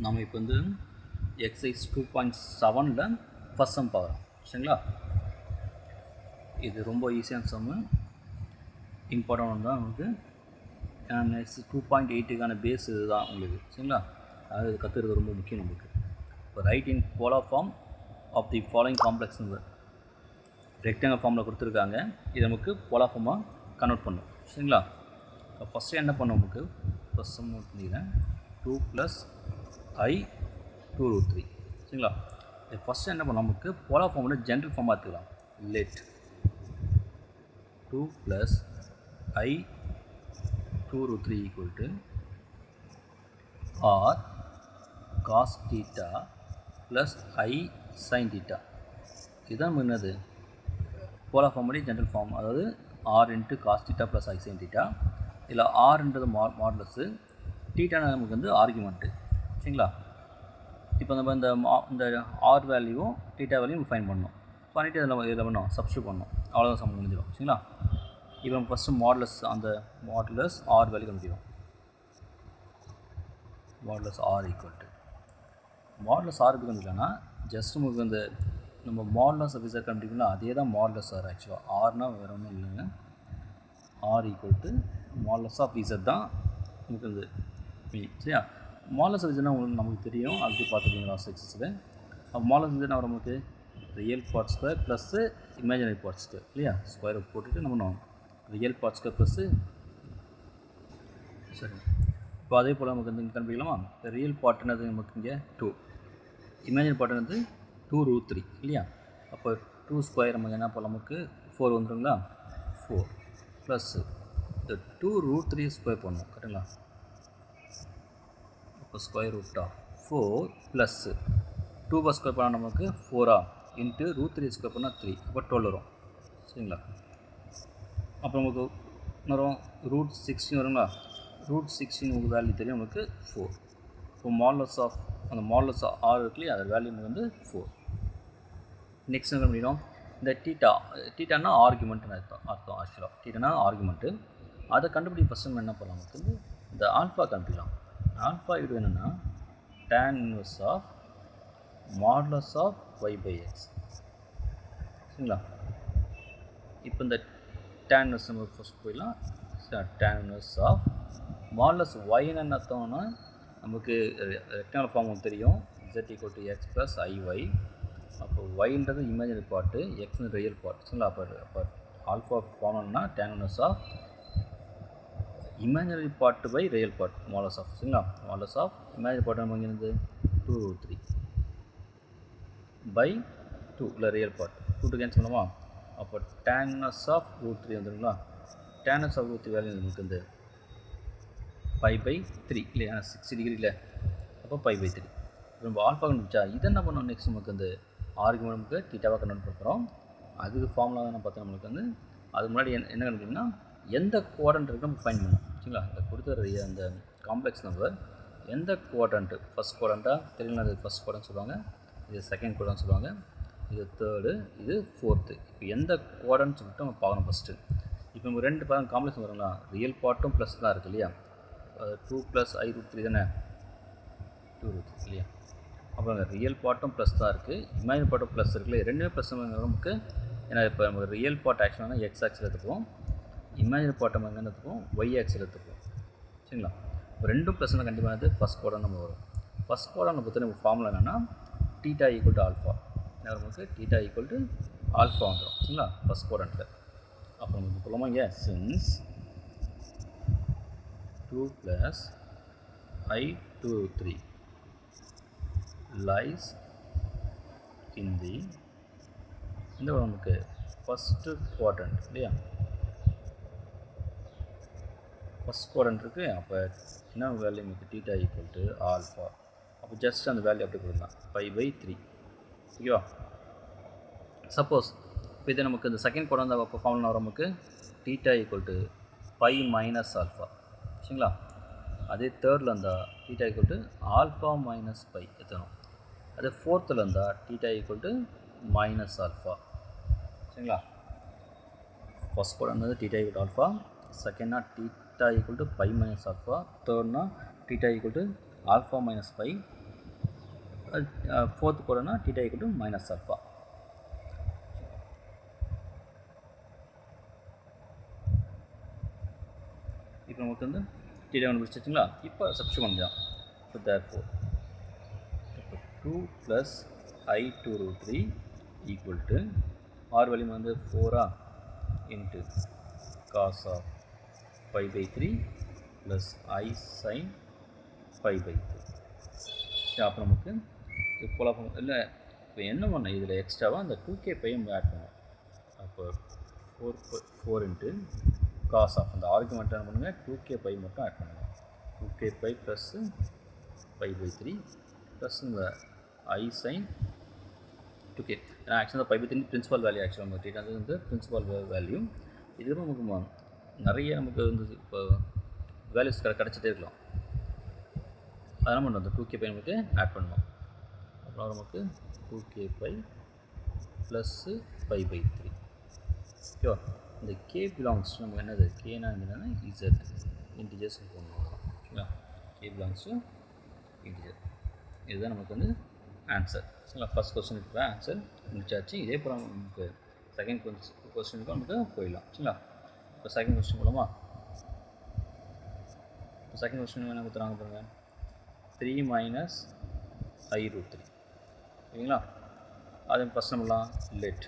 நாம் இப்போ வந்து எக்ஸைஸ் 2.7ல் ஃபஸ்ட் சம் பார்க்குறோம். சரிங்களா? இது ரொம்ப ஈஸியான சம்மு, இம்பார்ட்டன்ட் தான் நமக்கு. நெக்ஸ்ட் 2.8க்கான பேஸ் இது தான் உங்களுக்கு. சரிங்களா? அது கற்றுக்கிறது ரொம்ப முக்கியம் நமக்கு. இப்போ write in polar form of the following complex number. Rectangle ஃபார்மில் கொடுத்துருக்காங்க. இது நமக்கு போலார் ஃபார்மாக கன்வெர்ட் பண்ணும். சரிங்களா? இப்போ ஃபஸ்ட்டு என்ன பண்ணோம் நமக்கு, ஃபஸ்ட் சம் பண்ணிக்கிறேன். 2 + i 2√3. சரிங்களா? இது ஃபஸ்ட்டு என்ன பண்ணோம், நமக்கு போலார் ஃபார்மில் ஜென்ரல் ஃபார்மாக எடுத்துக்கலாம். Let 2 + i 2√3 = r cos theta + i sin theta. இதுதான் என்னது போலார் ஃபார்முடைய ஜென்ரல் ஃபார்ம், அதாவது r × cos theta + i sin theta. இதில் rன்றது மாடுலஸு, தீட்டான நமக்கு வந்து ஆர்குமெண்ட்டு. சரிங்களா? இப்போ நம்ம இந்த ஆர் வேல்யூவும் தீட்டா வேல்யூவும் ஃபைன் பண்ணணும். பண்ணிவிட்டு இதில் பண்ணோம் சப்ஸ்டியூட் பண்ணணும். அவ்வளோதான் சம் முடிஞ்சிடும். சரிங்களா? இப்போ நம்ம ஃபஸ்ட்டு மாடுலஸ் ஆர் வேல்யூ கண்டுபிடிக்கிறோம். மாடுலஸ் ஆர் கண்டுபிடிக்கலாம்னா ஜஸ்ட் நமக்கு வந்து நம்ம மாடுலஸ் ஆஃபீஸர் கண்டுபிடிக்கணும். அதே தான் மாடுலஸ் ஆர். ஆக்சுவலாக ஆர்னால் வேறு ஒன்றும் இல்லைங்க. ஆர் மாடுலஸ் ஆஃப் இசட் தான் நமக்கு வந்து சரியா? மாடுலஸ் ஆஃப் இசட்னா உங்களுக்கு நமக்கு தெரியும், அது பார்த்துருக்கீங்க லாஸ்ட் எக்ஸஸில். அப்போ மாடுலஸ் இசட்னா நமக்கு real part square plus imaginary part square இல்லையா? ஸ்கொயரை போட்டுட்டு நம்ம ரியல் பார்ட் ஸ்கொயர் ப்ளஸ்ஸு. சரி, இப்போ அதே போல் நமக்கு வந்து கண்டுபிடிக்கலாமா? ரியல் பார்ட்னது நமக்கு இங்கே 2, இமேஜினரி பார்ட்னது 2√3 இல்லையா? அப்போ 2 ஸ்கொயர் நமக்கு என்ன போல் நமக்கு 4 வந்துடுங்களா? 4 ப்ளஸ்ஸு இந்த 2√3 ஸ்கொயர் பண்ணணும். கரெக்டுங்களா? இப்போ square root of 4 plus 2 square பண்ணால் நமக்கு 4 இன்ட்டு √3 ஸ்கொயர் பண்ணால் 3, அப்போ 12 வரும். சரிங்களா? அப்புறம் நமக்கு வரும் √16 வருங்களா? √16 உங்களுக்கு வேல்யூ தெரியும் நமக்கு 4. இப்போ மாடுலஸ் ஆஃப் அந்த மாடுலஸ் ஆர் இருக்குல்லையே, அதோட வேல்யூ வந்து 4. நெக்ஸ்ட் என்ன பண்ணிடும், இந்த டீட்டானா ஆர்குமெண்ட்னு அர்த்தம். ஆக்சுவலாக டீட்டானா ஆர்குமெண்ட்டு. அதை கண்டுபிடி ஃபஸ்ட் நம்ம என்ன பண்ணலாம், நமக்கு வந்து இந்த ஆல்ஃபா கண்டுபிடிக்கலாம். ஆல்ஃபா இது என்னென்னா tan inverse of modulus of y/x. சரிங்களா? இப்போ இந்த tan inverse நம்ம ஃபஸ்ட் போயிடலாம். tan inverse of modulus y என்ன அர்த்தம்னா நமக்கு ரெக்டாங்கல் ஃபார்ம் தெரியும், z = x + iy. அப்போ yன்றது இமேஜினரி பார்ட்டு, எக்ஸ்னு ரியல் பார்ட். சரிங்களா? அப்போ ஆல்ஃபா ஃபார்ம்னா tan inverse of imaginary part by real part modulus of. சரிங்களா? மாடுலஸ் ஆஃப் இமேஜினரி பார்ட் நமக்கு என்னது 2√3 by 2 இல்லை ரியல் பார்ட் 2 கேன்சல் பண்ணுமா? அப்போ tan inverse ஆஃப் √3 வந்துடுங்களா? tan inverse ஆஃப் √3 வேல்யூ நமக்கு வந்து π/3 இல்லையா? 60 டிகிரி இல்லை, அப்போ π/3. நம்ம ஆல்ஃபா கண்டுபிடிச்சா இது என்ன பண்ணோம், நெக்ஸ்ட் நமக்கு வந்து ஆர்குமெண்ட் நமக்கு தீட்டாவாக கன்வெர்ட் பண்ணுறோம். அதுக்கு ஃபார்முலா தான் பார்த்தா நம்மளுக்கு வந்து அதுக்கு முன்னாடி என்ன கண்டுபிடிக்கணும்னா எந்த குவாட்ரண்ட் இருக்கு நம்ம ஃபைண்ட் பண்ணணும். சரிங்களா? இந்த கொடுத்த அந்த காம்ப்ளெக்ஸ் நம்பர் எந்த குவாட்ரண்ட்டு, ஃபஸ்ட் குவாட்ரண்ட்டாக தெரியல, அது ஃபஸ்ட் குவாட்ரண்ட் சொல்லுவாங்க, இது செகண்ட் குவாட்ரண்ட் சொல்லுவாங்க, இது தேர்டு, இது ஃபோர்த்து. இப்போ எந்த குவாட்ரண்ட் சொல்லிட்டு நம்ம பார்க்கணும் ஃபஸ்ட்டு. இப்போ நம்ம ரெண்டு காம்ப்ளெக்ஸ் வருங்களா, ரியல் பார்ட்டும் ப்ளஸ் தான் இருக்குது இல்லையா? 2 + i√3 தானே 2√3 இல்லையா? அப்புறம் ரியல் பார்ட்டும் ப்ளஸ் தான் இருக்குது, இமேஜினரி பார்ட்டும் ப்ளஸ் இருக்குல்ல, ரெண்டுமே ப்ளஸ் நமக்கு. ஏன்னா இப்போ நமக்கு ரியல் பார்ட் ஆக்சுவலாக எக்ஸ் ஆக்சில் எடுத்துப்போம், இமேஜினரி பார்ட் நம்ம எங்கே எடுத்துப்போம், ஒய் ஆக்சில் எடுத்துப்போம். சரிங்களா? இப்போ ரெண்டும் ப்ளஸ்னால் கண்டிப்பாக வந்து ஃபஸ்ட் குவாட்ரண்ட் நம்ம வரும். ஃபஸ்ட் குவாட்ரண்ட் பற்றி நம்ம ஃபார்முலா என்னென்னா தீட்டா = ஆல்ஃபா. நமக்கு தீட்டா = ஆல்ஃபா வந்துடும். சரிங்களா? ஃபஸ்ட் குவாட்ரண்ட்டில். அப்போ நமக்கு சொல்லலாமா இங்கே since 2 + i2√3 lies in the இந்த நமக்கு ஃபஸ்ட்டு குவாட்ரண்ட் இல்லையா? ஃபஸ்ட் குவாட்ரண்ட் இருக்குது. அப்போ என்ன வேல்யூ நமக்கு தீட்டா = ஆல்ஃபா. அப்போ ஜஸ்ட் அந்த வேல்யூ அப்படி கொடுக்கலாம் π/3. ஓகேவா? சப்போஸ் இப்போ இது நமக்கு இந்த செகண்ட் குவாட்ரண்ட் அப்போ ஃபார்முலா வர நமக்கு தீட்டா = π-ஆல்ஃபா. சரிங்களா? அதே தேர்டில் இருந்தால் தீட்டா = ஆல்ஃபா மைனஸ் பை எத்தணும். அதே ஃபோர்த்தில் இருந்தால் தீட்டா = -ஆல்ஃபா. சரிங்களா? ஃபஸ்ட் குவாட்ரண்ட் வந்து தீட்டா = ஆல்ஃபா, செகண்ட்னா தீட்டா = π - ஆல்ஃபா, தேர்ட்னா theta = alpha minus pi, fourth கோடனா theta equal to minus alpha. இப்போ நமக்கு வந்து தீட்டா கண்டுபிடிச்சிங்களா? இப்போ சப்ஸ்டியூட் பண்ணிக்கலாம். இப்போ தேர்ஃபோர் இப்போ 2 + I2√3 equal to R value வந்து 4 into cos of π/3 plus I sin π/3. அப்போ நமக்கு இப்போ இல்லை இப்போ என்ன பண்ண இதில் எக்ஸ்ட்ராவாக அந்த 2k பையும் ஆட் பண்ணுவோம். அப்போ 4 இன்ட்டு காஸ் ஆஃப் அந்த ஆர்குமெண்ட் என்ன பண்ணுங்கள் 2k பை மட்டும் ஆட் பண்ணுங்கள். 2k பை ப்ளஸ் π/3 ப்ளஸ் இந்த I sin 2k. ஏன்னா ஆக்சுவலாக π/3 பிரின்சிபல் வேல்யூ, ஆக்சுவலாக நம்ம தீட்டா வந்து பிரின்சிபல் வேல்யூ. இதுக்கு நமக்கு நிறைய நமக்கு வந்து இப்போ வேல்யூஸ் கிடச்சிட்டே இருக்கலாம். அதெல்லாம் பண்ணுவோம், அந்த 2k பை நமக்கு ஆட் பண்ணுவோம். அப்புறம் நமக்கு 2k பை ப்ளஸ் π/3. ஓகேவா? இந்த k பிலாங்ஸ் நமக்கு என்னது, கேனா என்னன்னா இசட் இன்டிஜர்ஸ் போடணும். ஓகேங்களா? k belongs to integer. இதுதான் நமக்கு வந்து ஆன்சர். சரிங்களா? ஃபஸ்ட் கொஸ்டினுக்கு ஆன்சர் முடிச்சாச்சு. இதே போல் நமக்கு செகண்ட் கொஸ்டினுக்கும் நமக்கு போயிடலாம். சரிங்களா? இப்போ செகண்ட் கொஸ்டின் போகலாமா? இப்போ செகண்ட் கொஸ்டின் என்ன கொடுத்துறாங்க பாருங்கள், 3 - I√3. ஓகேங்களா? அது ஃபஸ்ட் நம்மளாம் லெட்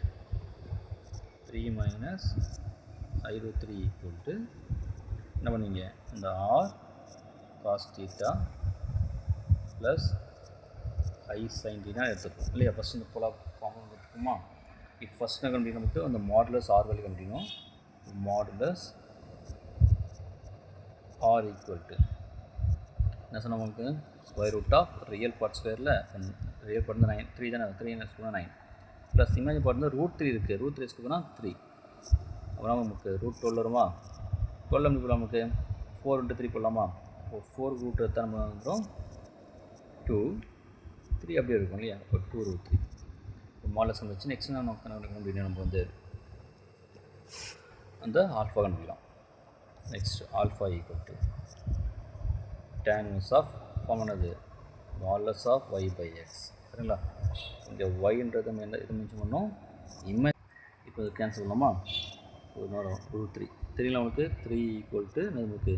3 - I√3 ஈக்குவல் டு என்ன பண்ணுவீங்க, இந்த r cos theta plus I sin theta எடுத்துப்போம் இல்லையா? ஃபஸ்ட் இந்த போல ஃபார்ம் எடுத்துப்போமா? இப்போ ஃபஸ்ட் என்ன கண்டுபிடிக்கணும், நமக்கு அந்த மாடுலஸ் ஆர் வேல்யூ கண்டுபிடிக்கணும். மாடுலஸ் ஆர் ஈக்குவல் டு என்ன சொன்னால் நமக்கு square root of real part ஸ்கொயரில் ரியல் பார்ட் வந்து 9 3 தானே, 3 9 ப்ளஸ் இமேஜின் பார்ட் வந்து √3 இருக்குது. √3 ஸ்கொயர்னா 3. அப்புறம் நமக்கு √12 வருமா? 12 எப்படி போடலாம், நமக்கு 4 × 3 போடலாமா? இப்போ 4 ரூட் எடுத்தால் நம்ம வந்துடும் 2 3 அப்படியே இருக்கும் இல்லையா? இப்போ 2√3 இப்போ மாடலஸ் வச்சு நெக்ஸ்ட் நம்ம வந்து அந்த ஆல்ஃபா கண்டுபிடிக்கலாம். Next alpha equal to tan inverse of form ஆனது மாடலஸ் ஆஃப் y/x. சரிங்களா? இங்கே ஒய்ன்றது நம்ம என்ன இது மென்ஷன் பண்ணோம், இமேஜ். இப்போ இது கேன்சல் பண்ணலாமா? இன்னொரு √3 தெரியல நமக்கு. 3 ஈக்குவல் டு நமக்கு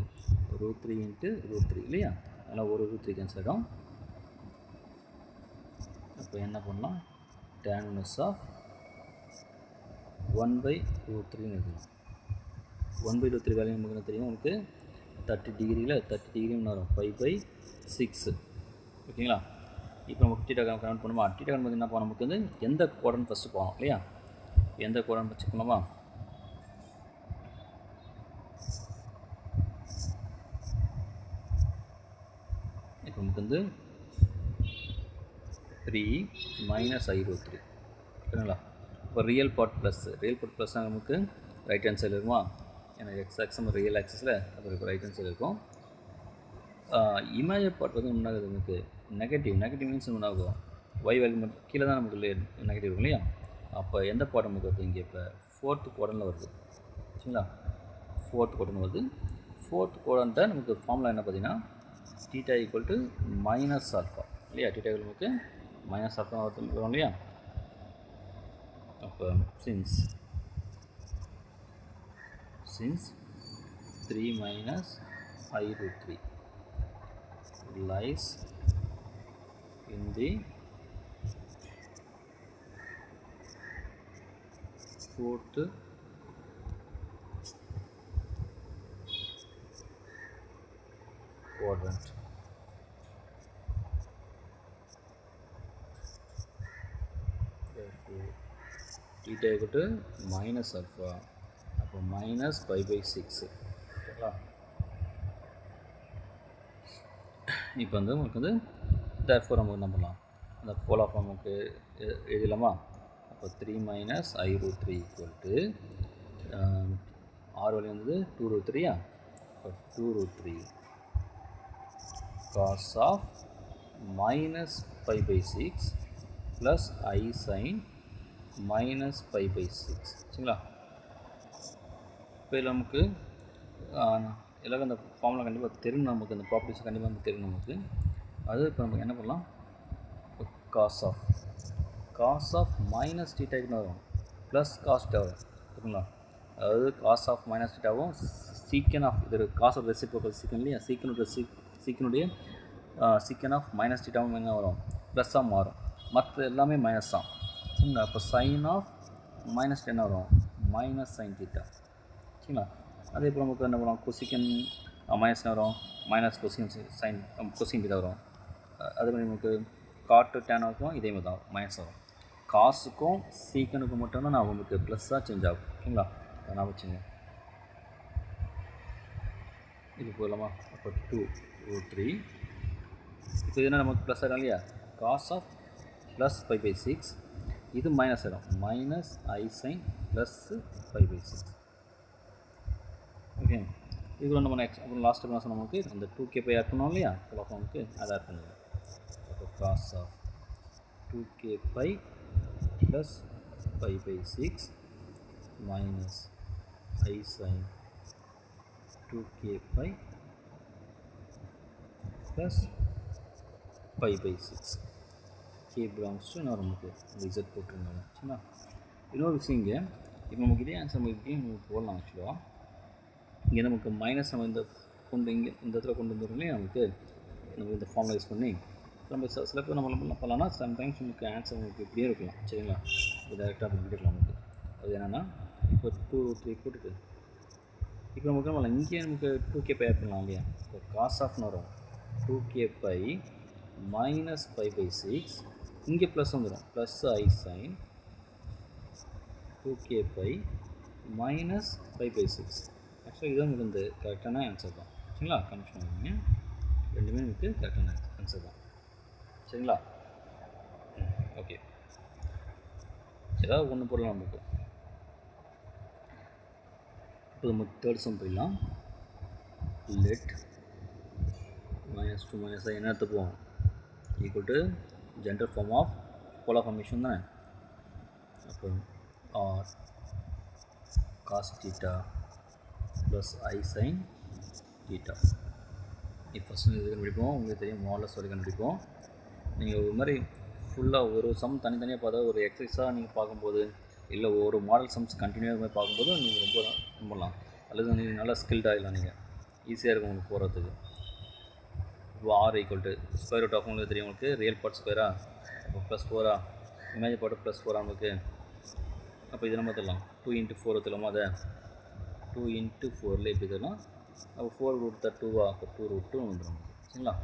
√3 × √3 இல்லையா? அதனால் ஒரு √3 கேன்சல் ஆகிடும். அப்போ என்ன பண்ணலாம், tan inverse ஆஃப் 1/√3 எழுதலாம். 1/√3 வேல்யூ நமக்கு என்ன தெரியும், உங்களுக்கு 30 டிகிரியில் 30 டிகிரி வரும் 5/6. ஓகேங்களா? இப்போ நமக்கு தீட்டா கன்வெர்ட் பண்ணுமா? தீட்டா கன்வெர்ட் என்ன பண்ண நமக்கு வந்து எந்த கோடன் ஃபஸ்ட்டு போகணும் இல்லையா? எந்த கோடன் செக் பண்ணலாமா? இப்போ நமக்கு வந்து 3 - I√3. ஓகேங்களா? இப்போ ரியல் பார்ட் ப்ளஸ் நமக்கு ரைட் ஹேண்ட் சைடில் இருக்குமா? ஏன்னா எக்ஸ் ஆக்ஸ் நம்ம ரியல் ஆக்சஸில் அப்புறம் இப்போ ரைட் ஹேண்ட் சைடில் இருக்கும். இமேஜின் பார்ட் வந்து என்ன ஆகுது, நமக்கு நெகட்டிவ் மீன்ஸ் என்ன ஆகும், ஒய் வேல்யூ மட்டும் கீழே தான் நமக்கு நெகட்டிவ் இருக்கும் இல்லையா? அப்போ எந்த பார்ட் நமக்கு வருது, இங்கே இப்போ 4th குவாட்ரண்ட்டில் வருது. சரிங்களா? 4th குவாட்ரண்ட் வருது. 4th குவாட்ரண்ட்டை நமக்கு ஃபார்முலா என்ன பார்த்தீங்கன்னா theta equal to minus alpha இல்லையா? தீட்டா ஈக்குவல் நமக்கு மைனஸ் ஆல்ஃபா வரும் இல்லையா? அப்போ since 3 - I√3 lies in the 4th quadrant. Therefore, theta equal to minus alpha. அப்போ minus π/6. ஓகேங்களா? இப்போ வந்து உங்களுக்கு வந்து therefore நம்ம என்ன பண்ணலாம், அந்த போலார் ஃபார்முக்கு எழுதலாமா? அப்போ 3 - I√3 equal to R value வந்து 2√3. இப்போ 2√3 cos of -π/6 plus I sin -π/6. சரிங்களா? இப்போ இதில் நமக்கு எல்லாரும் அந்த ஃபார்முலா கண்டிப்பாக தெரியும், நமக்கு அந்த ப்ராப்பர்ட்டிஸ் கண்டிப்பாக வந்து தெரியும் நமக்கு. அது இப்போ நமக்கு என்ன பண்ணலாம், இப்போ காஸ் ஆஃப் மைனஸ் டீட்டாக்குன்னு வரும் ப்ளஸ் காஸ் டீட்டா வரும் ஓகேங்களா. அதாவது காஸ் ஆஃப் மைனஸ் டீட்டாவும் சீக்கன் ஆஃப் இது காஸ் ஆஃப் ரெசிப்ரோக்கல் சீக்கன் இல்லையா, சீக்கனுடைய சீக்கன் ஆஃப் மைனஸ் டீட்டாவும் என்ன வரும் ப்ளஸ்ஸாக மாறும். மற்ற எல்லாமே மைனஸ் தான் சரிங்களா. அப்போ சைன் ஆஃப் மைனஸ் என்ன வரும் மைனஸ் சைன் டீட்டா சரிங்களா. அதே போல் நமக்கு என்ன வரும் கொசிக்கன் மைனஸ் என்ன வரும் minus cosine sine cosine theta வரும். அதே மாதிரி நமக்கு காட்டு டேனாக்கும் இதே மாதிரி தான் மைனஸ் வரும். காசுக்கும் சீக்கனுக்கும் மட்டும்தான் நான் உங்களுக்கு ப்ளஸ்ஸாக சேஞ்ச் ஆகும் ஓகேங்களா. நான் வச்சுங்க இது போகலாமா. அப்போ 2 3 இப்போ இதுனா நமக்கு ப்ளஸ் ஆகிடும் இல்லையா. காஸ் ஆஃப் ப்ளஸ் 5/6 இது மைனஸ் ஆகிடும் minus i sign plus 5/6 okay. இதுக்குள்ள நம்ம நெக்ஸ்ட் அப்புறம் லாஸ்ட் கிளாஸ் நமக்கு அந்த 2k பை ஆட் பண்ணோம் இல்லையா. அப்போ நமக்கு அதை ஆட் பண்ணுவோம். அப்போ cos of 2k pi plus 5/6 minus i sine 2k pi plus 5/6 k belongs to நமக்கு ரிசல்ட் போட்டுருந்தாங்க சரிங்களா. இன்னொரு விஷயம் இங்கே இப்போ நமக்கு இதே ஆன்சர் நமக்கு போடலாம். ஆக்சுவலாக இங்கே நமக்கு மைனஸ் நம்ம இந்த கொண்டு இங்கே இந்த இடத்துல கொண்டு வந்துடுறோம் நமக்கு நம்ம இந்த ஃபார்முலா யூஸ் பண்ணி நம்ம சில பேர் நம்ம என்ன பண்ணலாம்னா சம்டைம்ஸ் நமக்கு ஆன்சர் நமக்கு இப்படியே இருக்கலாம் சரிங்களா. இது டேரெக்டாக அப்படி விட்டுக்கலாம் நமக்கு. அது என்னென்னா இப்போ 2 3 போட்டுட்டு இப்போ நமக்கு நம்ம இங்கே நமக்கு 2k பை ஆட் பண்ணலாம் இல்லையா. இப்போ காஸ் ஆஃப்னு வரும் 2k பை மைனஸ் 5/6 இங்கே ப்ளஸ் வந்துடும் plus i sine 2k pi minus 5/6. ஆக்சுவலாக இதுதான் நமக்கு இந்த கரெக்டான ஆன்சர் தான் சரிங்களா. கன்ஃபியூஷன் ஆகுங்க, ரெண்டுமே நமக்கு கரெக்டான ஆன்சர் தான் சரிங்களா. ஓகே ஏதாவது ஒன்று போடலாம் நமக்கு. இப்போ நம்ம தேர்ட் சம் போயிடலாம். லெட் -2 - என்ன எடுத்துப்போம் equal to general form of polar formation தானே. அப்போ r cos theta plus i sine theta. இப்போ ஃபஸ்ட்டு இது கண்டுபிடிப்போம். உங்களுக்கு தெரியும் மாடலஸ் வரை கண்டுபிடிப்போம். நீங்கள் ஒரு மாதிரி ஃபுல்லாக ஒரு சம் தனித்தனியாக பார்த்தா ஒரு எக்ஸசைஸாக நீங்கள் பார்க்கும்போது இல்லை ஒரு மாடல் சம்ஸ் கண்டினியூவாக மாதிரி பார்க்கும்போது நீங்கள் ரொம்ப நம்பலாம். அல்லது நீங்கள் நல்லா ஸ்கில்ட் ஆகிடலாம். நீங்கள் ஈஸியாக இருக்கும் உங்களுக்கு போகிறதுக்கு. இப்போ r equal to square root of உங்களுக்கு தெரியும் உங்களுக்கு ரியல் பார்ட் ஸ்கொயரா அப்போ +4 இமேஜ் பார்ட்டு +4 நமக்கு. அப்போ இது நம்ம தரலாம் 2 × 4 தரலாமா. அதை 2 × 4 எப்படி தரலாம். அப்போ 4√2 அப்போ 2√2 வந்துடும் சரிங்களா.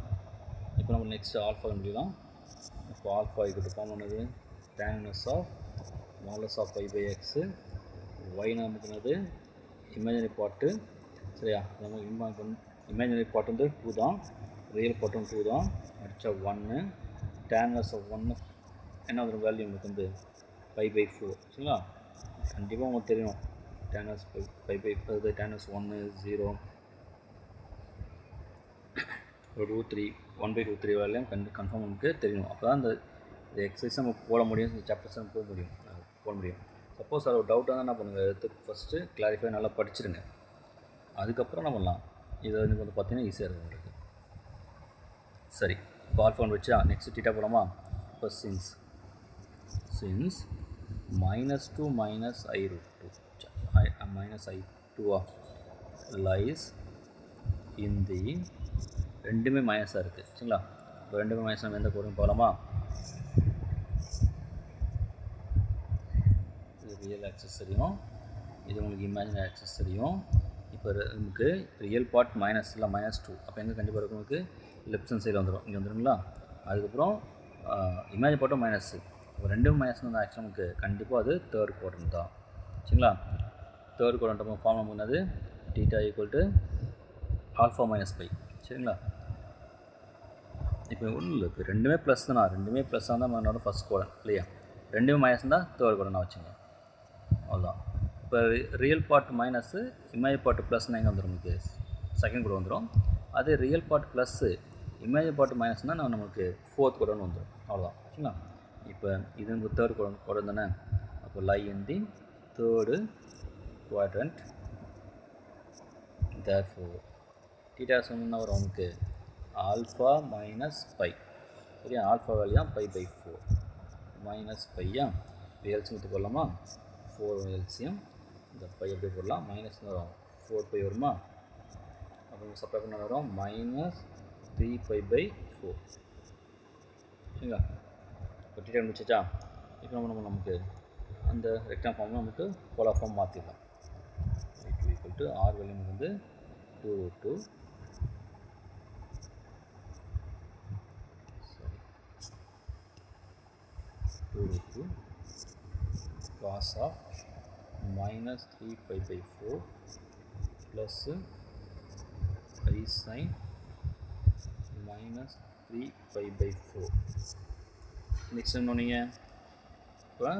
இப்போ நம்ம நெக்ஸ்ட் ஆல்ஃபா கண்டுபிடிக்கலாம். இப்போ ஆல்ஃபா ஈக்குவல் ஃபார்ம் பண்ணது tan inverse of modulus of π/x y நமக்கு என்னது இமேஜினரி பார்ட்டு சரியா. நமக்கு இமேஜினரி பார்ட் வந்து 2 தான், ரியல் பார்ட்டும் 2 தான். அடித்தா 1 tan inverse ஆஃப் 1 என்ன வந்துடும் வேல்யூ நமக்கு வந்து π/4 சரிங்களா. கண்டிப்பாக உங்களுக்கு தெரியும் tan inverse π/4 tan inverse 1 0 √3 1/√3 வேலையும் கன்ஃபார்ம் நமக்கு தெரியணும். அப்போ தான் இந்த எக்ஸசைஸ் நம்ம போட முடியும், இந்த சாப்டர்ஸ் நம்ம போட முடியும். சப்போஸ் அது ஒரு டவுட்டாக தான் என்ன பண்ணுங்கள் எடுத்து ஃபஸ்ட்டு கிளாரிஃபை நல்லா படிச்சுருங்க. அதுக்கப்புறம் நம்ம பண்ணலாம். இதை வந்து பார்த்தீங்கன்னா ஈஸியாக இருக்கும் உங்களுக்கு. சரி இப்போ ஆல்ஃபா வச்சா நெக்ஸ்ட் டீட்டா போகலாமா. இப்போ since -2 - i√2 -i2 lies in தி ரெண்டுமே மைனஸாக இருக்குது சரிங்களா. இப்போ ரெண்டுமே மைனஸ் நம்ம எந்த கோடும் போகலாமா. இது ரியல் ஆக்சஸ் தெரியும், இது உங்களுக்கு இமேஜினரி ஆக்சஸ் தெரியும். இப்போ நமக்கு ரியல் பார்ட் மைனஸ் இல்லை -2 அப்போ எங்கே கண்டிப்பாக இருக்கும் உங்களுக்கு லெஃப்ட் ஹேண்ட் சைடில் வந்துடும், இங்கே வந்துடுங்களா. அதுக்கப்புறம் இமேஜ் பார்ட்டும் மைனஸ். இப்போ ரெண்டும் மைனஸ் வந்து ஆக்சுவலாக நமக்கு கண்டிப்பாக அது தேர்ட் குவாட்ரண்ட் தான் சரிங்களா. தேர்ட் குவாட்ரண்ட் நம்ம ஃபார்ம் பண்ணது டீட்டா ஈக்குவல் டு ஆல்ஃபா -π சரிங்களா. இப்போ ஒன்றும் இல்லை, இப்போ ரெண்டுமே ப்ளஸ் தானா, ரெண்டுமே ப்ளஸ்ஸாக தான் என்னோட ஃபஸ்ட் குவாட்ரண்ட் இல்லையா. ரெண்டுமே மைனஸ் தான் தேர்ட் குவாட்ரண்ட் வச்சுங்க அவ்வளோதான். இப்போ real part minus image part ப்ளஸ்னால் எங்கே வந்துடும் நமக்கு செகண்ட் கூட வந்துடும். அதே real part plus image part மைனஸ்னால் நமக்கு ஃபோர்த் குவாட்ரண்ட் வந்துடும் அவ்வளோதான் சரிங்களா. இப்போ இது நமக்கு தேர்ட் குவாட்ரண்ட் தானே. அப்போ lie in the third quadrant. Therefore theta சொன்னால் வரும் நமக்கு ஆல்ஃபா -π சரியா? ஆல்ஃபா வேல்யூ தான் பை பை 4 மைனஸ் பையா எல்சியம் எடுத்து போடலாமா? 4 எல்சியம் இந்த பை அப்படியே போடலாம். மைனஸ் வரும் 4 பை வருமா? அப்புறம் சப்ளை பண்ண வரும் மைனஸ் 3 பை பை 4 சரிங்களா? இப்போ டீட்டெயில் முடிச்சிச்சா? இப்போ நம்ம நமக்கு அந்த ரெக்டாங் ஃபார்ம் நமக்கு போலார் ஃபார்ம் மாற்றிடலாம். ஈக்குவல் டு ஆர் வேல்யூ வந்து 2√2 2√2 cos of minus 3 pi by 4 plus I sin minus 3 pi by 4. Next என்ன நீங்கள் இப்போ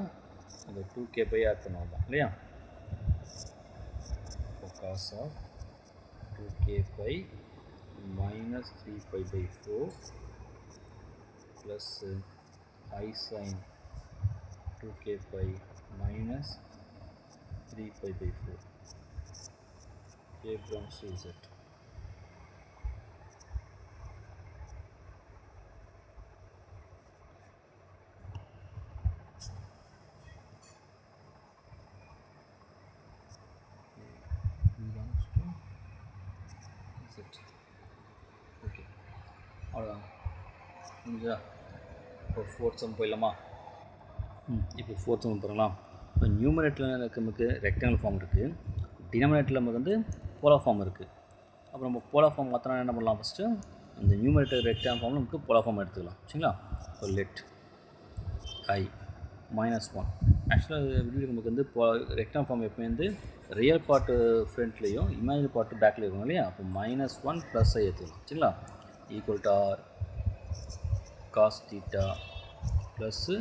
அந்த 2k பை ஆட் பண்ணுவோம் இல்லையா? இப்போ cos of 2k pi minus 3 pi by 4 plus I sin 2k pi minus 3 pi by 4 k belongs to z. belongs to z. okay அவ்வளோதான் முடிஞ்சா? இப்போ ஃபோர்த் சம் போயிடலாமா? இப்போ ஃபோர்த் சம் போகலாம். இப்போ நியூமரேட்டரில் நமக்கு ரெக்டாங்கிள் ஃபார்ம் இருக்குது, டினாமினேட்டரில் நமக்கு வந்து போலார் ஃபார்ம் இருக்குது. அப்புறம் நம்ம போலார் ஃபார்ம் மாற்றினா என்ன பண்ணலாம்? ஃபஸ்ட்டு அந்த நியூமரேட்டர் ரெக்டாங்கிள் ஃபார்மில் நமக்கு போலார் ஃபார்ம் எடுத்துக்கலாம் சரிங்களா? இப்போ லெட் I -1 ஆக்சுவலாக வீடியோ நமக்கு வந்து ரெக்டாங்கிள் ஃபார்ம் எப்போயும் வந்து ரியல் பார்ட்டு ஃப்ரண்ட்லேயும் இமேஜினரி பார்ட்டு பேக்கில் இருக்கும் இல்லையா? அப்போ -1 ப்ளஸ் ஐ எடுத்துக்கலாம் சரிங்களா? Equal to r cos theta plus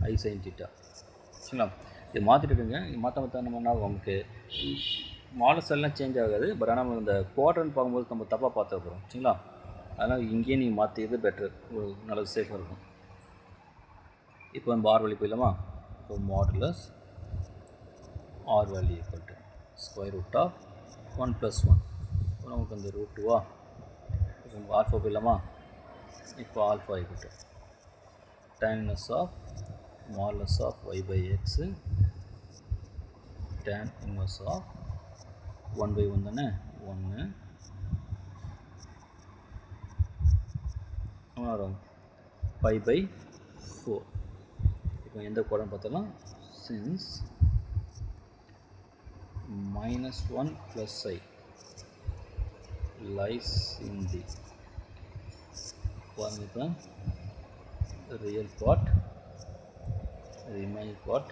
i sine theta சரிங்களா? இது மாற்றிட்டுங்க. இது மாற்ற நம்ம என்ன நமக்கு மாடல்ஸ் எல்லாம் சேஞ்ச் ஆகாது. பட் ஆனால் நம்ம இந்த குவாட்ரன் பார்க்கும்போது நம்ம தப்பாக பார்த்து போகிறோம் சரிங்களா? அதனால் இங்கேயே நீங்கள் மாற்றியது பெட்டர், நல்லது சேஃபாக இருக்கும். இப்போ நம்ம ஆர் வேல்யூ போயிடலாமா? இப்போ modulus R value equal to square root of 1 + 1. இப்போ நமக்கு அந்த ரூட் 2வா? இப்போ நம்ம ஆல்ஃபா போயிடலாமா? இப்போ alpha equal to tan inverse of modulus of y by x tan inverse of 1/1 தானே 1 வரும் pi by 4. இப்போ எந்த கோடன் பார்த்தலாம்? since -1 plus I lies in the real part, imaginary part.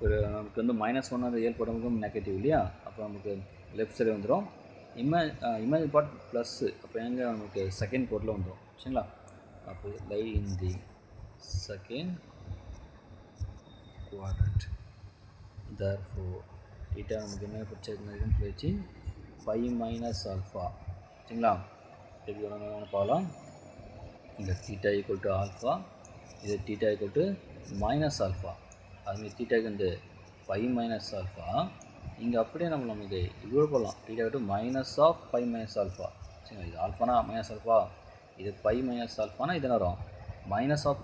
ஒரு நமக்கு வந்து -1 ரியல் பார்ட் நமக்கு நெகட்டிவ் இல்லையா? அப்போ நமக்கு லெஃப்ட் சைடு வந்துடும். இமேஜினரி பார்ட் ப்ளஸ்ஸு, அப்போ எங்கே நமக்கு செகண்ட் கோட்டில் வந்துடும் சரிங்களா? அப்போ lie in the second quadrant. therefore theta நமக்கு என்ன படிச்சிருந்ததுன்னு சொல்லிச்சு π மைனஸ் ஆல்ஃபா சரிங்களா? எப்படி வேணும்னு பார்க்கலாம். இந்த தீட்டா ஈக்குவல் டு ஆல்ஃபா, இது theta equal to minus alpha. அதுமாதிரி தீட்டாக்கு வந்து π மைனஸ் ஆல்ஃபா. இங்கே அப்படியே நமக்கு இவ்வளோ போடலாம். Theta to minus of π minus alpha சரிங்களா? இது ஆல்ஃபானா மைனஸ் ஆல்ஃபா, இது π மைனஸ் ஆல்ஃபானா இது என்ன வரும்? Minus of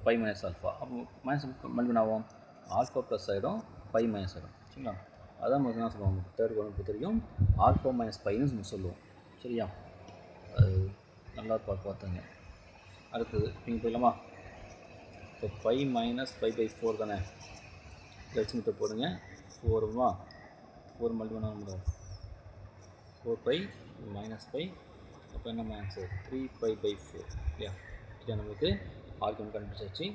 π minus alpha. அப்போ மைனஸ் மல்டிபிள் ஆகும், ஆல்ஃபா ப்ளஸ் ஆகிடும், π மைனஸ் ஆகிடும் சரிங்களா? அதான் நமக்கு என்ன சொல்லுவாங்க, தேர்ட் குவாட்ரண்ட் பொறுத்த வரைக்கும் ஆல்ஃபா மைனஸ் பைன்னு நம்ம சொல்லுவோம் சரியா? அது நல்லா பார்த்துங்க. அடுத்தது நீங்கள் போயிடலாமா? இப்போ π மைனஸ் π பை 4 தானே, கழிச்சுமிட்ட போடுங்க. 4 4 மல்டிபிள் பண்ண 4π மைனஸ் π. அப்போ என்ன ஆன்சர்? 3π பை 4 இல்லையா? இது நமக்கு ஆர்குமெண்ட் கண்டுபிடிச்சாச்சு.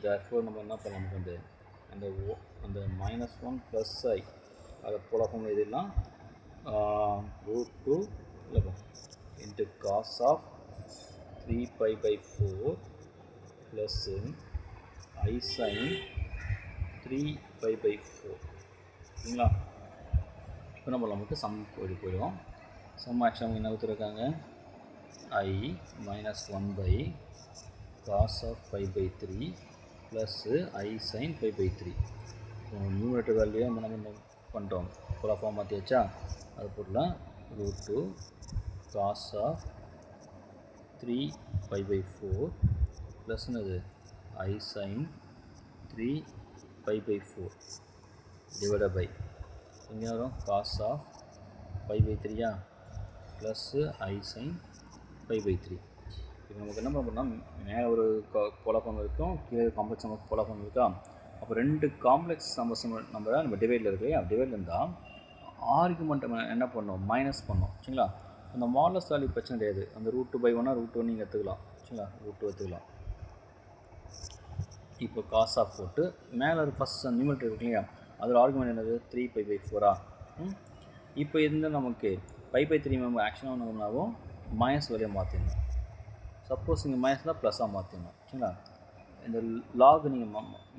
therefore நம்ம என்ன பண்ணலாம், நமக்கு வந்து அந்த -1 ப்ளஸ் ஐ அதை போலாஃபார்ம் எழுதிடலாம். √2 இல்லை into cos of 3π by 4 plus i sine 3π by 4 சரிங்களா? இப்போ நம்ம நமக்கு சம் போயிடுவோம். சம் ஆக்சுவலாக என்ன கொடுத்துருக்காங்க? I -1 by cos of 5 by 3 plus i sine 5 by 3. Numerator value நம்ம பண்ணிட்டோம், ஃபுல்லாக ஃபார்ம் மாற்றியாச்சா? அது போடலாம். √2 காஸ் ஆஃப் 3 π/4 ப்ளஸ் என்னது I sin 3 π/4 டிவைடட் பை இங்கே வரும் cos of π/3 plus I sin π/3. இப்போ நமக்கு என்ன பண்ணோம்னா மேலே ஒரு போலார் ஃபார்ம் இருக்கும், கீழே காம்ப்ளெக்ஸ் நம்பர் போலார் ஃபார்ம் இருக்கா. அப்போ ரெண்டு காம்ப்ளெக்ஸ் நம்பரை நம்ம டிவைடில் இருக்கு இல்லையா, டிவைடில் இருந்தால் ஆர்குமெண்ட் என்ன பண்ணோம் மைனஸ் பண்ணோம் சரிங்களா. அந்த மாடலஸ் வேல்யூ பிரச்சனை கிடையாது, அந்த √2/1 √2 நீங்கள் எடுத்துக்கலாம் சரிங்களா, √2 எடுத்துக்கலாம். இப்போ காஸ் ஆஃப் போட்டு மேலே ஒரு ஃபஸ்ட் நியூமரேட்டர் இருக்கு இல்லையா, அதோட ஆர்குமெண்ட் என்னது 3π/4. இப்போ இருந்தால் நமக்கு π/3 நம்ம ஆக்ஷனாக ஒன்றாகும் மைனஸ் வேலையை மாற்றிடணும். சப்போஸ் நீங்கள் மைனஸ் தான் ப்ளஸ்ஸாக மாற்றிடணும் சரிங்களா. இந்த லாக் நீங்கள்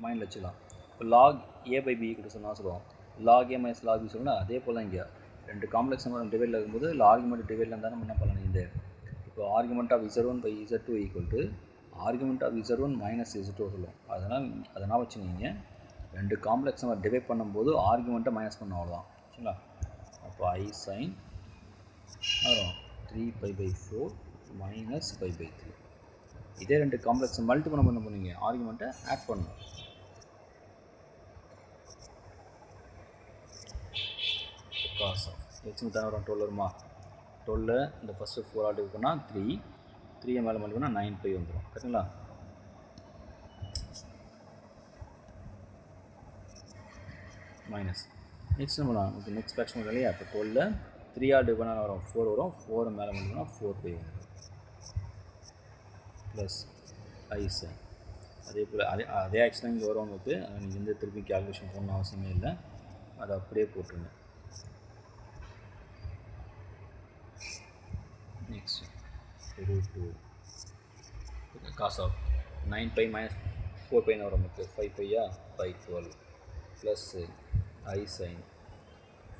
மைண்டில் வச்சுக்கலாம். இப்போ லாக் a/b சொன்னால் சொல்லுவோம், log a minus log b சொல்லணும். அதே போல் இங்கே ரெண்டு காம்ப்ளெக்ஸ் நம்பர் டிவைடில் இருக்கும்போது இல்லை ஆர்குமெண்ட் டிவைடில் இருந்தால் நம்ம என்ன பண்ணலாம், இந்த இப்போ argument of z1/z2 equal to argument of z1 minus z2 சொல்லுவோம். அதனால் வச்சுக்கிங்க ரெண்டு காம்ப்ளெக்ஸ் நம்பர் டிவைட் பண்ணும்போது ஆர்குமெண்ட்டை மைனஸ் பண்ண அவ்வளோதான் சரிங்களா. அப்போ I sin 3π/4 மைனஸ் π/3. இதே ரெண்டு காம்ப்ளெக்ஸ் மல்டிபிள் நம்ம என்ன பண்ணுவீங்க, ஆர்குமெண்ட்டை ஆட் பண்ணணும். காஸ் ஆஃப் எக்ஸ்னு தானே வரும் 12 வருமா, 12 இந்த ஃபஸ்ட்டு 4 ஆல் டிவைட் பண்ணால் 3 மேலே மல்டிபிள் பண்ணால் 9π வந்துடும் கரெக்டுங்களா. மைனஸ் நெக்ஸ்ட் நம்ம ஓகே நெக்ஸ்ட் ஃப்ராக்ஷன் வரும் இல்லையா. இப்போ 12 3 ஆல் டிவைட் பண்ணால் வரும் 4 வரும், 4 மேலே மல்டிபிள் பண்ணால் 4π வரும் ப்ளஸ் I sin. அதே போல் அதே ஆக்ஷன் இங்கே வரும் உங்களுக்கு, நீங்கள் எந்த திருப்பி கேல்குலேஷன் பண்ணணும் அவசியமே இல்லை, அதை அப்படியே போட்டுருங்க. நெக்ஸ்ட் √2 காஸ் ஆஃப் 9π மைனஸ் 4π வரும் நமக்கு 5π/12 plus I sin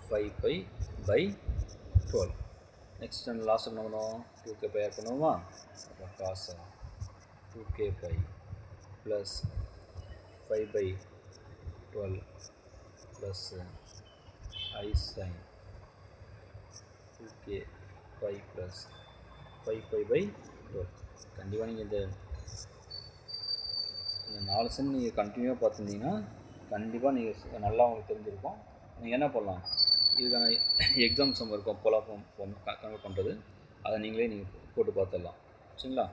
5π/12. Next last என்ன பண்ணுவோம், 2k ஆட் பண்ணுவோமா. அப்போ cos of 2k plus 5/12 plus I sin 2k plus 5π/12. கண்டிப்பாக நீங்கள் இந்த 4 சம் நீங்கள் கண்டினியூவாக பார்த்துருந்தீங்கன்னா கண்டிப்பாக நீங்கள் நல்லா உங்களுக்கு தெரிஞ்சிருக்கும். நீங்கள் என்ன பண்ணலாம், இதுக்கான எக்ஸாம் சம் இருக்கும் போலார் ஃபார்ம் கன்வெர்ட் பண்ணுறது, அதை நீங்களே போட்டு பார்த்துடலாம் சரிங்களா.